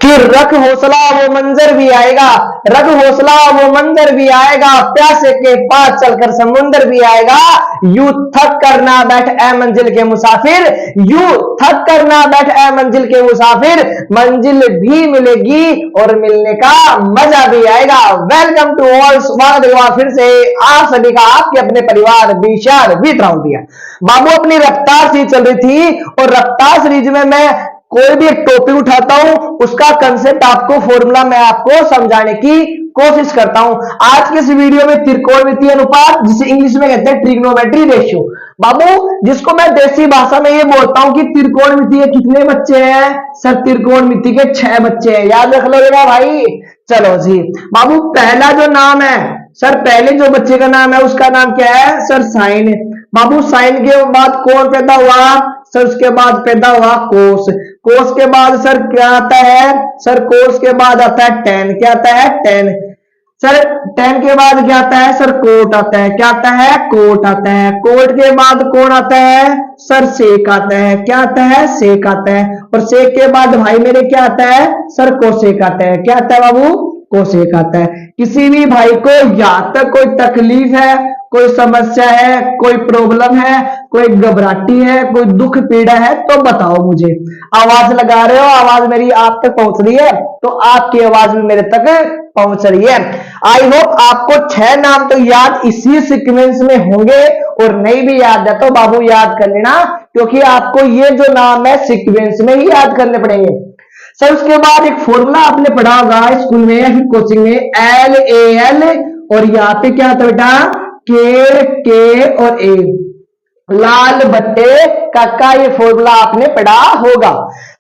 फिर रख हौसला वो मंजर भी आएगा, रख हौसला वो मंजर भी आएगा, प्यासे के पास चलकर समुंदर भी आएगा। यू थक कर ना बैठ ए मंजिल के मुसाफिर, यू थक कर ना बैठ ए मंजिल के मुसाफिर, मंजिल भी मिलेगी और मिलने का मजा भी आएगा। वेलकम टू ऑल, स्वागत है फिर से आप सभी का आपके अपने परिवार विशाल विद राउंडिया। बाबू अपनी रफ्तार सीरीज चल रही थी और रफ्तार सीरीज में मैं कोई भी एक टॉपिक उठाता हूं, उसका कंसेप्ट आपको, फॉर्मूला मैं आपको समझाने की कोशिश करता हूं। आज के इस वीडियो में त्रिकोणमितीय अनुपात, जिसे इंग्लिश में कहते हैं ट्रिग्नोमेट्री रेशियो। बाबू, जिसको मैं देसी भाषा में ये बोलता हूं कि त्रिकोणमिति के कितने बच्चे हैं? सर त्रिकोणमिति के 6 बच्चे हैं, याद रख लेगा भाई। चलो जी बाबू, पहला जो नाम है सर, पहले जो बच्चे का नाम है उसका नाम क्या है? Sir sign. बाबू साइन के बाद कौन पैदा हुआ? सर उसके बाद पैदा हुआ कोस। कोस के बाद सर क्या आता है? सर कोस के बाद आता है टेन। क्या आता है? टेन। सर टेन के बाद क्या आता है? सर कोट आता है। क्या आता है? कोट आता है। कोट के बाद कौन आता है? सर सेक आता है। क्या आता है? सेक आता है। और सेक के बाद भाई मेरे क्या आता है? सर कोसेक आता है। क्या आता है बाबू? कोसेक आता है। किसी भी भाई को यहाँ तक कोई तकलीफ है, कोई समस्या है, कोई प्रॉब्लम है, कोई घबराहटी है, कोई दुख पीड़ा है तो बताओ मुझे। आवाज लगा रहे हो, आवाज मेरी आप तक पहुंच रही है, तो आपकी आवाज भी मेरे तक पहुंच रही है। आई होप आपको 6 नाम तो याद इसी सीक्वेंस में होंगे, और नहीं भी याद है तो बाबू याद कर लेना, क्योंकि आपको ये जो नाम है सीक्वेंस में ही याद करने पड़ेंगे। सर उसके बाद एक फॉर्मूला आपने पढ़ा होगा स्कूल में या फिर कोचिंग में, LAL, और यहाँ पे क्या था बेटा? के और ए, लाल बट्टे काका, ये फॉर्मूला आपने पढ़ा होगा।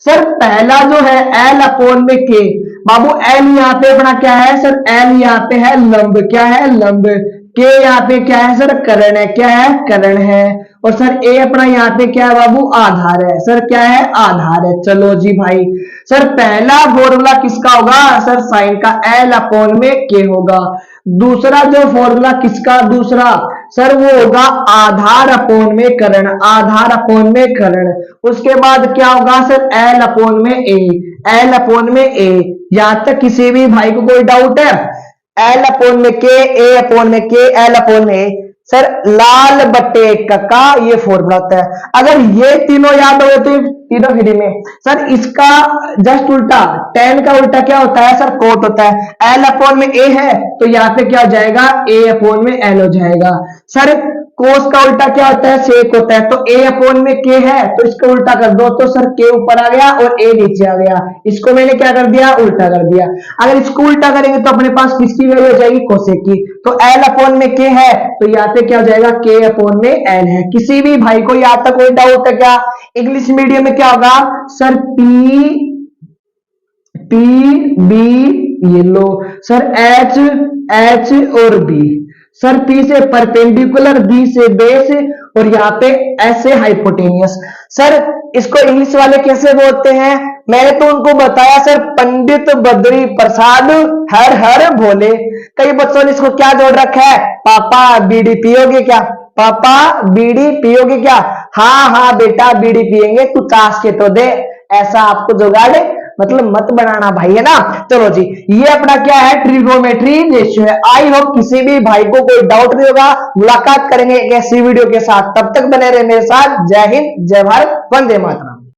सर पहला जो है L अपॉन में के। बाबू L यहाँ पे अपना क्या है? सर L यहाँ पे है लंब। क्या है? लंब। के यहाँ पे क्या है? सर कर्ण है। क्या है? कर्ण है। और सर ए अपना यहाँ पे क्या है बाबू? आधार है। सर क्या है? आधार है। चलो जी भाई, सर पहला फॉर्मूला किसका होगा? सर साइन का, L अपॉन में के होगा। दूसरा जो फॉर्मूला किसका? दूसरा सर वो होगा आधार अपॉन में कर्ण, आधार अपॉन में कर्ण। उसके बाद क्या होगा? सर L अपॉन में ए, L अपॉन में ए। यहां तक किसी भी भाई को कोई डाउट है? L अपॉन में के, ए अपॉन में के, L अपॉन में ए। सर लाल बट्टे कक्का, ये फॉर्मूला होता है। अगर ये तीनों याद हो तो तीनों फ्री में। सर इसका जस्ट उल्टा, टेन का उल्टा क्या होता है? सर कोट होता है। L अपॉन में ए है तो यहाँ पे क्या हो जाएगा? A अपॉन में L हो जाएगा। सर कोस का उल्टा क्या होता है? सेक होता है। तो A अपॉन में K है तो इसका उल्टा कर दो, तो सर K ऊपर आ गया और A नीचे आ गया। इसको मैंने क्या कर दिया? उल्टा कर दिया। अगर इसको उल्टा करेंगे तो अपने पास किसकी वैल्यू हो जाएगी? कोसेक की। तो L अपॉन में K है तो यहाँ पे क्या हो जाएगा? K अपॉन में L है। किसी भी भाई को यहाँ तक कोई डाउट है क्या? इंग्लिश मीडियम में क्या होगा? सर P B, ये लो सर H और B। सर P से परपेंडिकुलर, B से बेस, और यहाँ पे ऐसे हाइपोटेनियस। सर इसको इंग्लिश वाले कैसे बोलते हैं? मैंने तो उनको बताया सर, पंडित बद्री प्रसाद हर हर भोले। कई बच्चों ने इसको क्या जोड़ रखा है? पापा बीड़ी पियोगे क्या? पापा बीड़ी पियोगे क्या? हाँ हाँ बेटा बीड़ी पियेंगे, तू ताश के तो दे। ऐसा आपको जुगाड़ मतलब मत बनाना भाई, है ना। चलो जी, ये अपना क्या है? ट्रिग्नोमेट्री रेशियो है। आई होप किसी भी भाई को कोई डाउट नहीं होगा। मुलाकात करेंगे एक ऐसी वीडियो के साथ, तब तक बने रहे मेरे साथ। जय हिंद, जय भारत, वंदे मातरम।